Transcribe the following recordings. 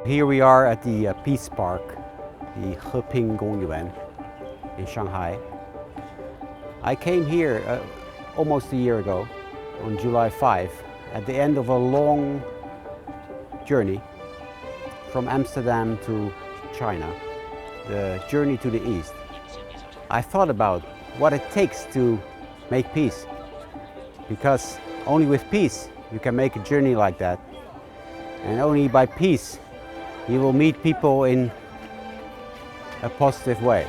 Here we are at the Peace Park, the Heping Gongyuan in Shanghai. I came here almost a year ago, on July 5, at the end of a long journey from Amsterdam to China, the journey to the east. I thought about what it takes to make peace, because only with peace you can make a journey like that, and only by peace you will meet people in a positive way.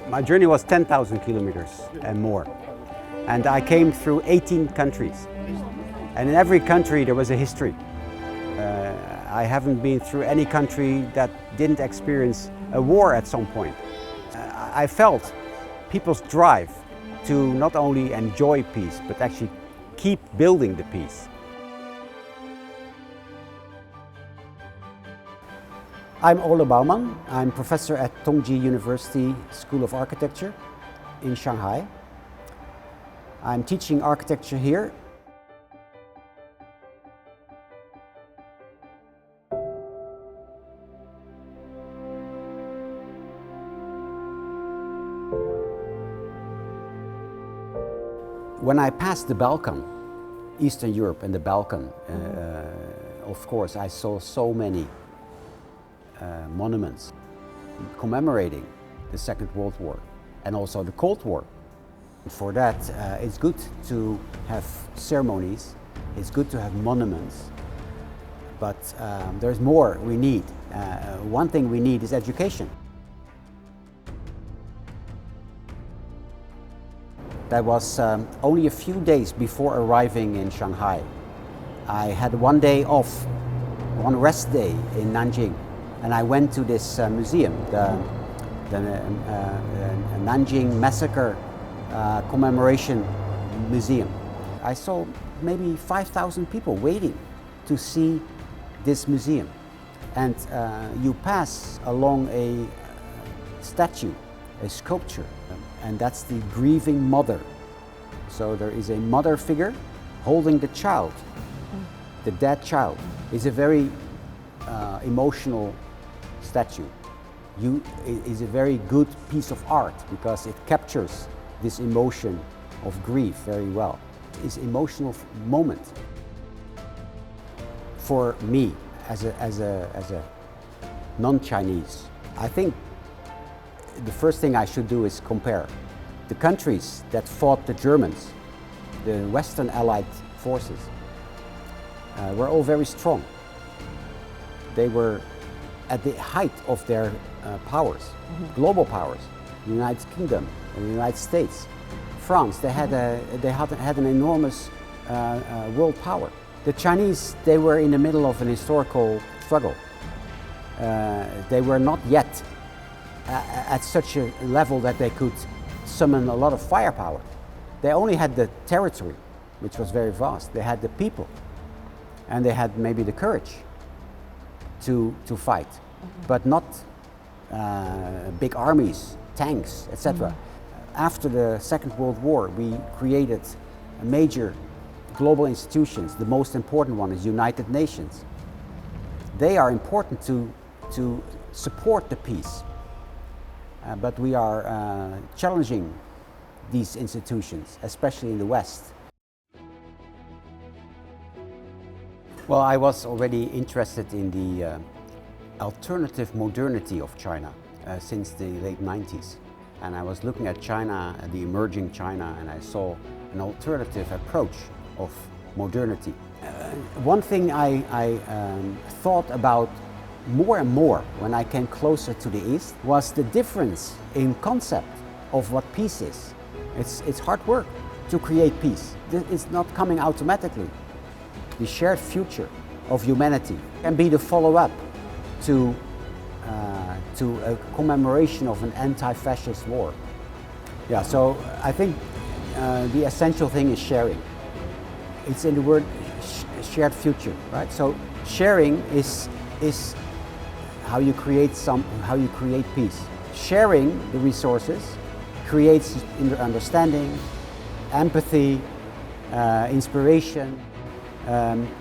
My journey was 10,000 kilometers and more, and I came through 18 countries, and in every country there was a history. I haven't been through any country that didn't experience a war at some point. I felt people's drive to not only enjoy peace, but actually keep building the peace. I'm Ole Bouwman. I'm professor at Tongji University School of Architecture in Shanghai. I'm teaching architecture here. When I passed the Balkan, Eastern Europe and the Balkan, of course I saw so many monuments commemorating the Second World War and also the Cold War. For that, it's good to have ceremonies, it's good to have monuments, but there's more we need. One thing we need is education. That was only a few days before arriving in Shanghai. I had one day off, one rest day in Nanjing, and I went to this museum, the Nanjing Massacre Commemoration Museum. I saw maybe 5,000 people waiting to see this museum. And you pass along a statue, a sculpture, and that's the grieving mother. So there is a mother figure holding the child, the dead child. It's a very emotional statue. It is a very good piece of art because it captures this emotion of grief very well. It's an emotional moment for me as a non-Chinese. I think the first thing I should do is compare. The countries that fought the Germans, the Western Allied forces, were all very strong. They were at the height of their powers, global powers. The United Kingdom and the United States, France, they had an enormous world power. The Chinese, they were in the middle of an historical struggle. They were not yet at such a level that they could summon a lot of firepower. They only had the territory, which was very vast. They had the people, and they had maybe the courage to fight, but not big armies, tanks, etc. After the Second World War, we created major global institutions. The most important one is United Nations. They are important to support the peace. But we are challenging these institutions, especially in the West. Well, I was already interested in the alternative modernity of China since the late 90s. And I was looking at China, the emerging China, and I saw an alternative approach of modernity. One thing I thought about more and more when I came closer to the East was the difference in concept of what peace is. It's hard work to create peace. It's not coming automatically. The shared future of humanity can be the follow-up to a commemoration of an anti-fascist war. Yeah, so I think the essential thing is sharing. It's in the word shared future, right? So sharing is how you create peace. Sharing the resources creates understanding, empathy, inspiration.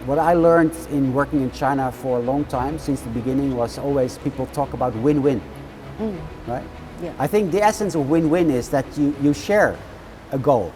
What I learned in working in China for a long time, since the beginning, was always people talk about win-win, right? Yeah. I think the essence of win-win is that you share a goal.